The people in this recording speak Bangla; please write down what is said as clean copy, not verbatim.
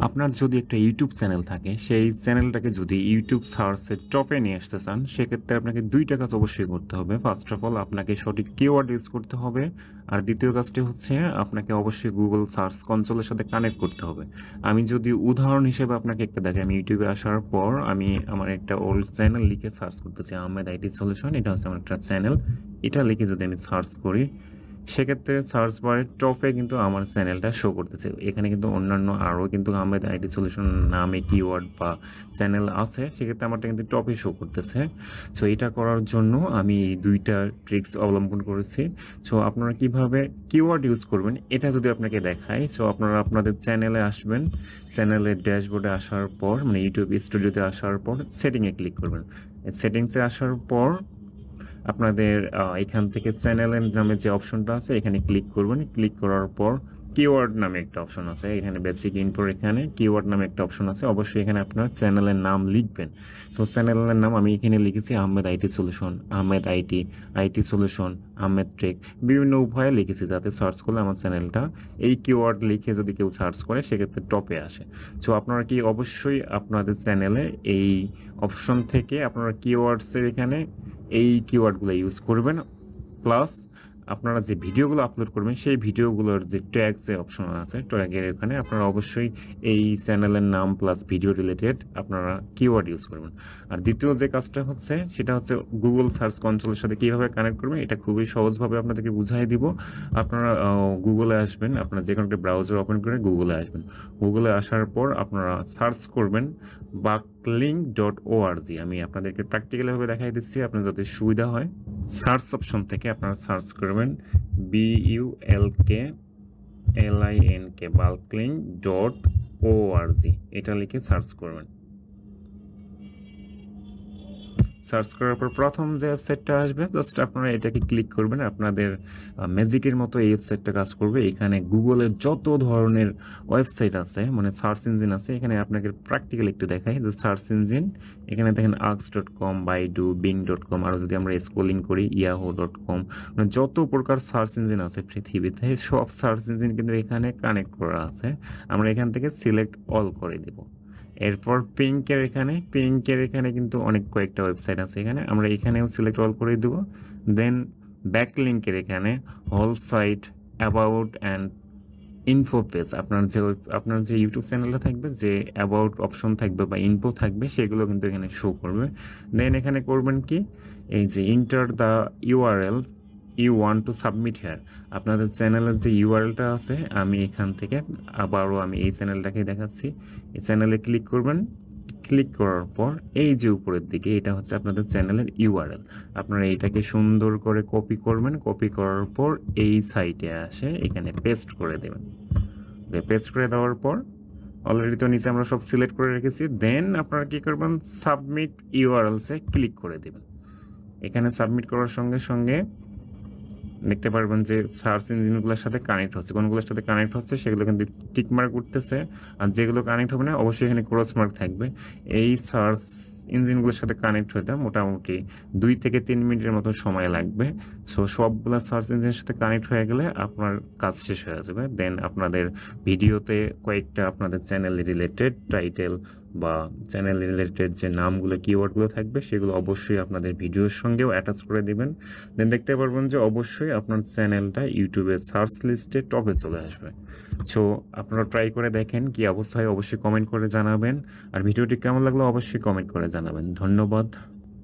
আপনার যদি একটা ইউটিউব চ্যানেল থাকে, সেই চ্যানেলটাকে যদি ইউটিউব সার্চের টপে নিয়ে আসতে চান, সেক্ষেত্রে আপনাকে ২টা কাজ অবশ্যই করতে হবে। ফার্স্ট অফ অল আপনাকে সঠিক কিওয়ার্ড ইউজ করতে হবে। আর দ্বিতীয় কাজটি হচ্ছে আপনাকে অবশ্যই গুগল সার্চ কনসোলের সাথে কানেক্ট করতে হবে। আমি যদি উদাহরণ হিসেবে আপনাকে একটা দেখি, আমি ইউটিউবে আসার পর আমি আমার একটা ওল্ড চ্যানেল লিখে সার্চ করতেছি, আহমেদ আইটি সলিউশন। এটা হচ্ছে আমার একটা চ্যানেল। এটা লিখে যদি আমি সার্চ করি, সেক্ষেত্রে সার্চ বারের টপে কিন্তু আমার চ্যানেলটা শো করতেছে। এখানে কিন্তু অন্যান্য আরও কিন্তু আহমেদ আইটি সলিউশন নামে কিওয়ার্ড বা চ্যানেল আছে, সেক্ষেত্রে আমারটা কিন্তু টপে শো করতেছে। সো এটা করার জন্য আমি এই ২টা ট্রিক্স অবলম্বন করেছি। সো আপনারা কিভাবে কিওয়ার্ড ইউজ করবেন এটা যদি আপনাকে দেখাই, সো আপনারা আপনাদের চ্যানেলে আসবেন। চ্যানেলের ড্যাশবোর্ডে আসার পর, মানে ইউটিউব স্টুডিওতে আসার পর সেটিংয়ে ক্লিক করবেন। সেটিংসে আসার পর আপনাদের এখান থেকে চ্যানেলের নামে যে অপশনটা আছে এখানে ক্লিক করবেন। ক্লিক করার পর কিওয়ার্ড নামে একটা অপশন আছে, এখানে বেসিক ইনফোর এখানে কিওয়ার্ড নামে একটা অপশন আছে। অবশ্যই এখানে আপনার চ্যানেলের নাম লিখবেন। সো চ্যানেলের নাম আমি এখানে লিখেছি Ahmed IT solution, Ahmed IT, IT solution, Ahmed tech, বিভিন্ন উপায়ে লিখেছি যাতে সার্চ করলে আমার চ্যানেলটা এই কিওয়ার্ড লিখে যদি কেউ সার্চ করে সেক্ষেত্রে টপে আসে। সো আপনারা কি অবশ্যই আপনাদের চ্যানেলে এই অপশন থেকে আপনারা কিওয়ার্ডসের এখানে এই কিওয়ার্ডগুলো ইউজ করবেন। প্লাস আপনারা যে ভিডিওগুলো আপলোড করবেন সেই ভিডিওগুলোর যে ট্যাগসের অপশন আছে, ট্যাগের এখানে আপনারা অবশ্যই এই চ্যানেলের নাম প্লাস ভিডিও রিলেটেড আপনারা কিওয়ার্ড ইউজ করবেন। আর দ্বিতীয় যে কাজটা হচ্ছে সেটা হচ্ছে গুগল সার্চ কনসোলের সাথে কীভাবে কানেক্ট করবেন, এটা খুবই সহজভাবে আপনাদেরকে বুঝাই দিব। আপনারা গুগলে আসবেন, আপনারা যে কোনো একটা ব্রাউজার ওপেন করে গুগলে আসবেন। গুগলে আসার পর আপনারা সার্চ করবেন backlink.org। আমি আপনাদেরকে প্র্যাকটিক্যালভাবে দেখাই দিচ্ছি, আপনার যাতে সুবিধা হয়। সার্চ অপশন থেকে আপনারা সার্চ করবেন BULKLINK backlink.org, এটা লিখে সার্চ করবেন। সার্চ করার পর প্রথম যে ওয়েবসাইটটা আসবে জাস্ট আপনারা এটাকে ক্লিক করবেন। আপনাদের ম্যাজিকের মতো এই ওয়েবসাইটটা কাজ করবে। এখানে গুগলের যত ধরনের ওয়েবসাইট আছে, মানে সার্চ ইঞ্জিন আছে, এখানে আপনাকে প্র্যাকটিক্যাল একটু দেখাই যে সার্চ ইঞ্জিন এখানে দেখেন আক্স.কম, বাইডু, বিং.কম, আরও যদি আমরা স্ক্রলিং করি ইয়াহু.কম, মানে যত প্রকার সার্চ ইঞ্জিন আছে পৃথিবীতে সব সার্চ ইঞ্জিন কিন্তু এখানে কানেক্ট করা আছে। আমরা এখান থেকে সিলেক্ট অল করে দেব। এরপর পিঙ্কের এখানে কিন্তু অনেক কয়েকটা ওয়েবসাইট আছে, এখানে আমরা এখানেও সিলেক্ট অল করে দেবো। দেন ব্যাকলিঙ্কের এখানে whole site, about and info page, আপনার যে ইউটিউব চ্যানেলটা থাকবে, যে অ্যাবাউট অপশন থাকবে বা ইনফো থাকবে সেগুলো কিন্তু এখানে শো করবে। দেন এখানে করবেন কি, এই যে enter the URL you want to submit here, আপনাদের চ্যানেলের যে ইউআরএলটা আছে, আমি এখান থেকে আবারও আমি এই চ্যানেলটাকে দেখাচ্ছি। এই চ্যানেলে ক্লিক করবেন। ক্লিক করার পর এই যে উপরের দিকে এটা হচ্ছে আপনাদের চ্যানেলের ইউআরএল। আপনারা এইটাকে সুন্দর করে কপি করবেন। কপি করার পর এই সাইটে আসে এখানে পেস্ট করে দেবেন। পেস্ট করে দেওয়ার পর অলরেডি তো নিচে আমরা সব সিলেক্ট করে রেখেছি। দেন আপনারা কী করবেন, সাবমিট ইউআরএলসে ক্লিক করে দেবেন। এখানে সাবমিট করার সঙ্গে সঙ্গে দেখতে পারবেন যে সার্চ ইঞ্জিনগুলোর সাথে কানেক্ট হচ্ছে, কোনগুলোর সাথে কানেক্ট হচ্ছে সেগুলো কিন্তু টিক মার্ক উঠতেছে, আর যেগুলো কানেক্ট হবে না অবশ্যই এখানে ক্রস মার্ক থাকবে। এই সার্চ ইঞ্জিনগুলোর সাথে কানেক্ট হতে মোটামুটি 2 থেকে 3 মিনিটের মতো সময় লাগবে। সো সবগুলো সার্চ ইঞ্জিনের সাথে কানেক্ট হয়ে গেলে আপনার কাজ শেষ হয়ে যাবে। দেন আপনাদের ভিডিওতে কয়েকটা আপনাদের চ্যানেল রিলেটেড টাইটেল বা চ্যানেল রিলেটেড যে নামগুলো কিওয়ার্ডগুলো থাকবে সেগুলো অবশ্যই আপনাদের ভিডিওর সঙ্গেও অ্যাটাচ করে দিবেন। দেন দেখতে পারবেন যে অবশ্যই আপনার চ্যানেলটা ইউটিউবের সার্চ লিস্টে টপে চলে আসবে। সো আপনারা ট্রাই করে দেখেন কি অবস্থা হয়, অবশ্যই কমেন্ট করে জানাবেন। আর ভিডিওটি কেমন লাগলো অবশ্যই কমেন্ট করে জানাবেন। ধন্যবাদ।